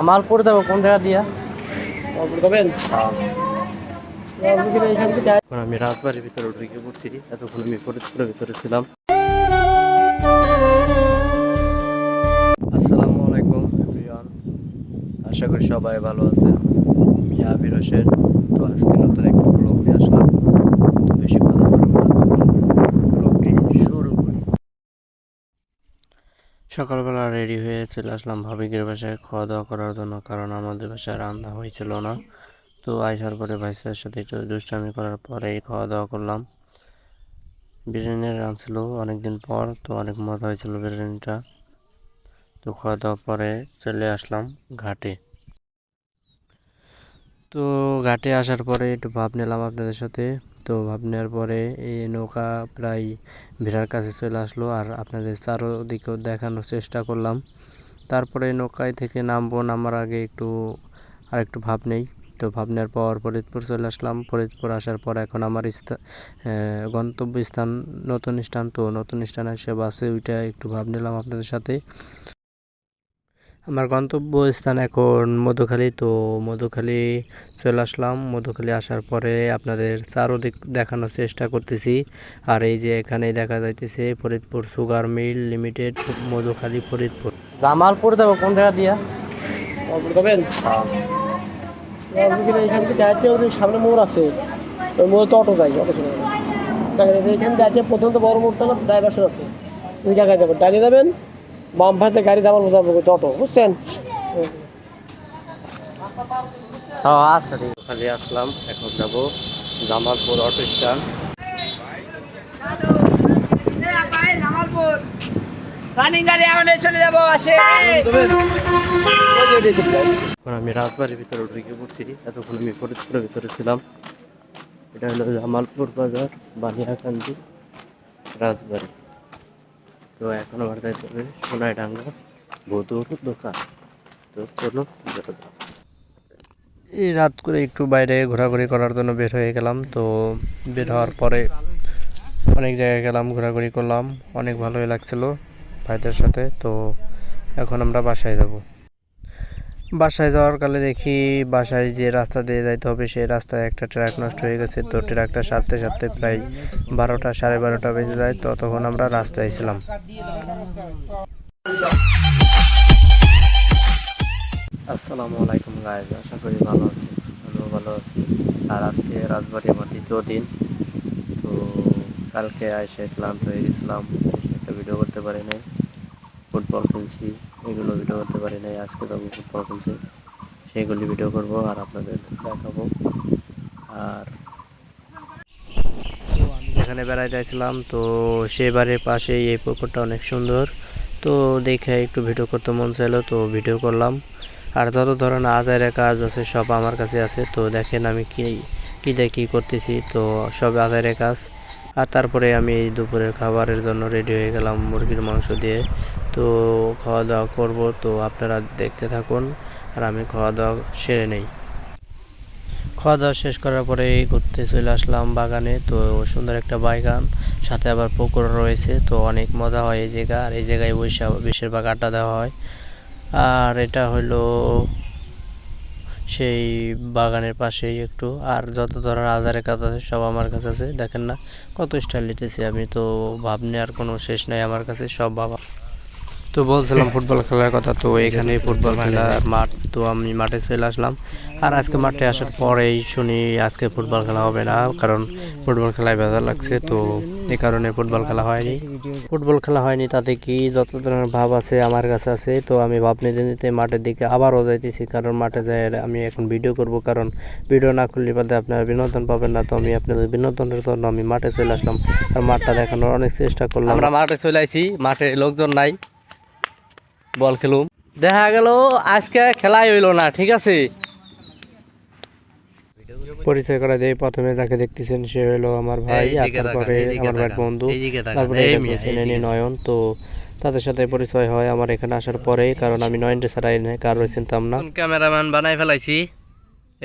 মালপুর যাবো কোন জায়গা দিয়া? এখন আমি রাজবাড়ির ভিতরে ঢুকে পড়ছি। এতক্ষণ আমি ফরিদপুরের ভিতরে ছিলাম। আসসালামু আলাইকুম এভরিওয়ান, আশা করি সবাই ভালো আছেন। আমি আবির হোসেন। তো আজকে নতুন একটা ব্লগ নিয়ে আসলাম। তো বেশি কথা বলবো না, চলুন ব্লগটি শুরু করি। সকালবেলা রেডি হয়ে চলে আসলাম ভাবিকের বাসায় খাওয়া দাওয়া করার জন্য, কারণ আমাদের বাসায় রান্না হয়েছিল না। তো আসার পরে ভাইসের সাথে একটু দুষ্টামি করার পরেই খাওয়া দাওয়া করলাম। বিরিয়ানি রাঁধছিল অনেকদিন পর, তো অনেক মজা হয়েছিল বিরিয়ানিটা। তো খাওয়া দাওয়ার পরে চলে আসলাম ঘাটে। তো ঘাটে আসার পরে একটু ভাব নিলাম আপনাদের সাথে। তো ভাব নেওয়ার পরে এই নৌকা প্রায় ভিড়ার কাছে চলে আসলো, আর আপনাদের চারোদিকেও দেখানোর চেষ্টা করলাম। তারপরে নৌকায় থেকে নামার আগে একটু ভাব নেই। তো ভাব নেওয়ার পর ফরিদপুর চলে আসলাম। ফরিদপুর আসার পর এখন আমার গন্তব্যস্থান নতুন স্থান। তো নতুন স্থানে এসে বাসে উঠে একটু ভাব নিলাম আপনাদের সাথে। আমার গন্তব্যস্থান এখন মধুখালী। তো মধুখালী চলে আসলাম। মধুখালী আসার পরে আপনাদের চারোদিক দেখানোর চেষ্টা করতেছি। আর এই যে এখানে দেখা যাইতেছে Faridpur sugar mill limited, Madhukhali, Faridpur. Jamalpur যাবো কোন জায়গা দিয়া? সামনে মোড় আছে, ওই মোড়ে তো অটো যায়, অটো চলে যাবে এখানে যাচ্ছে। প্রথম তো বড় মোড়টা না, ডাইভার্সন আছে, ওই জায়গায় যাবেন, ডাইনে যাবেন, বাম ভাইতে গাড়ি যাবার মতো অটো, বুঝছেন? আচ্ছা, খালি আসলাম। এখন যাবো জামালপুর অটো স্ট্যান্ড। এখন আমি রাজবাড়ির ভিতরে ঢুকে পড়ছি। এতক্ষণ আমি ফরিদপুরের ভিতরে ছিলাম। এটা হলো জামালপুর বাজার, বানিয়াকান্দি, রাজবাড়ি। তো এখন আমার যাইতে হবে সোনাইডাঙ্গা বধুর দোকান। তো চলো এই রাত করে একটু বাইরে ঘোরাঘুরি করার জন্য বের হয়ে গেলাম। তো বের হওয়ার পরে অনেক জায়গায় গেলাম, ঘোরাঘুরি করলাম, অনেক ভালোই লাগছিল ভাইদের সাথে। তো এখন আমরা বাসায় যাব। বাসায় যাওয়ার কালে দেখি বাসায় যে রাস্তা দিয়ে যাইতে হবে সেই রাস্তায় একটা ট্রাক নষ্ট হয়ে গেছে। তো ট্রাকটা সারতে সারতে প্রায় 12টা, সাড়ে 12টা বেজে যায়। তো তখন আমরা রাস্তায় ছিলাম। আসসালামু আলাইকুম গাইজ, আশা করি ভালো আছি। আমিও ভালো আছি। আর আজকে রাজবাড়ি আমার দ্বিতীয় দিন। তো কালকে এসে ক্লান্ত হয়ে গেছিলাম, একটা ভিডিও করতে পারি নাই। ফুটবল খেলছি, এগুলো ভিডিও করতে পারি নাই। আজকে তো ফুটবল খেলছি, সেগুলি ভিডিও করব আর আপনাদের দেখাবো। আর আমি যেখানে বেড়াতে যাচ্ছিলাম, তো সে বাড়ির পাশেই এই পুকুরটা অনেক সুন্দর। তো দেখে একটু ভিডিও করতে মন চাইলো, তো ভিডিও করলাম। আর যত ধরনের আজাইরা কাজ আছে সব আমার কাছে আছে। তো দেখেন আমি কী করতেছি। তো সব আজাইরা কাজ। আর তারপরে আমি দুপুরের খাবারের জন্য রেডি হয়ে গেলাম মুরগির মাংস দিয়ে। তো খাওয়া দাওয়া করব। তো আপনারা দেখতে থাকুন আর আমি খাওয়া দাওয়া সেরে নেই। খাওয়া দাওয়া শেষ করার পরে ঘুরতে চলে আসলাম বাগানে। তো সুন্দর একটা বাগান, সাথে আবার পুকুর রয়েছে। তো অনেক মজা হয় এই জায়গা। আর এই জায়গায় বসে বেশিরভাগ আড্ডা দেওয়া হয়। আর এটা হলো সেই বাগানের পাশেই একটু। আর যত ধরনের আধারের কাজ আছে সব আমার কাছে আছে। দেখেন না কত স্টাইল নিতেছি আমি। তো ভাবনি আর কোনো শেষ নাই আমার কাছে, সব বাবা। তো বলছিলাম ফুটবল খেলার কথা। তো এখানে ফুটবল খেলার মাঠ। তো আমি মাঠে চলে আসলাম। আর আজকে মাঠে আসার পরেই শুনি আজকে ফুটবল খেলা হবে না, কারণ ফুটবল খেলায় ভেজা লাগছে। তো এই কারণে ফুটবল খেলা হয়নি। তাতে কি যত ধরনের ভাব আছে আমার কাছে আছে। তো আমি ভাব নিতে নিতে মাঠের দিকে আবারও যাইতেছি, কারণ মাঠে যাই আমি এখন ভিডিও করব। কারণ ভিডিও না করলে বাদে আপনারা বিনোদন পাবেন না। তো আমি আপনাদের বিনোদনের জন্য আমি মাঠে চলে আসলাম। আর মাঠটা দেখানোর অনেক চেষ্টা করলাম। আমরা মাঠে চলে আসি, মাঠে লোকজন নাই, বল খেলুম। দেখা গেল আজকে খেলাই হইলো না, ঠিক আছে। পরিচয় করা দেয়, প্রথমে যাকে দেখতেছেন সে হলো আমার ভাই, আর তারপরে আমার ভাইয়ের বন্ধু, তারপরে নয়ন। তো তাদের সাথে পরিচয় হয় আমার এখানে আসার পরে, কারণ আমি নয়নটা ছাড়াই কারো চিনতাম না। ক্যামেরাম্যান বানাই ফেলাইছি,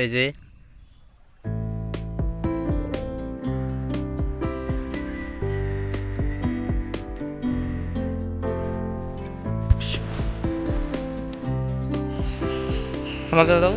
এই যে। আমাদের দাও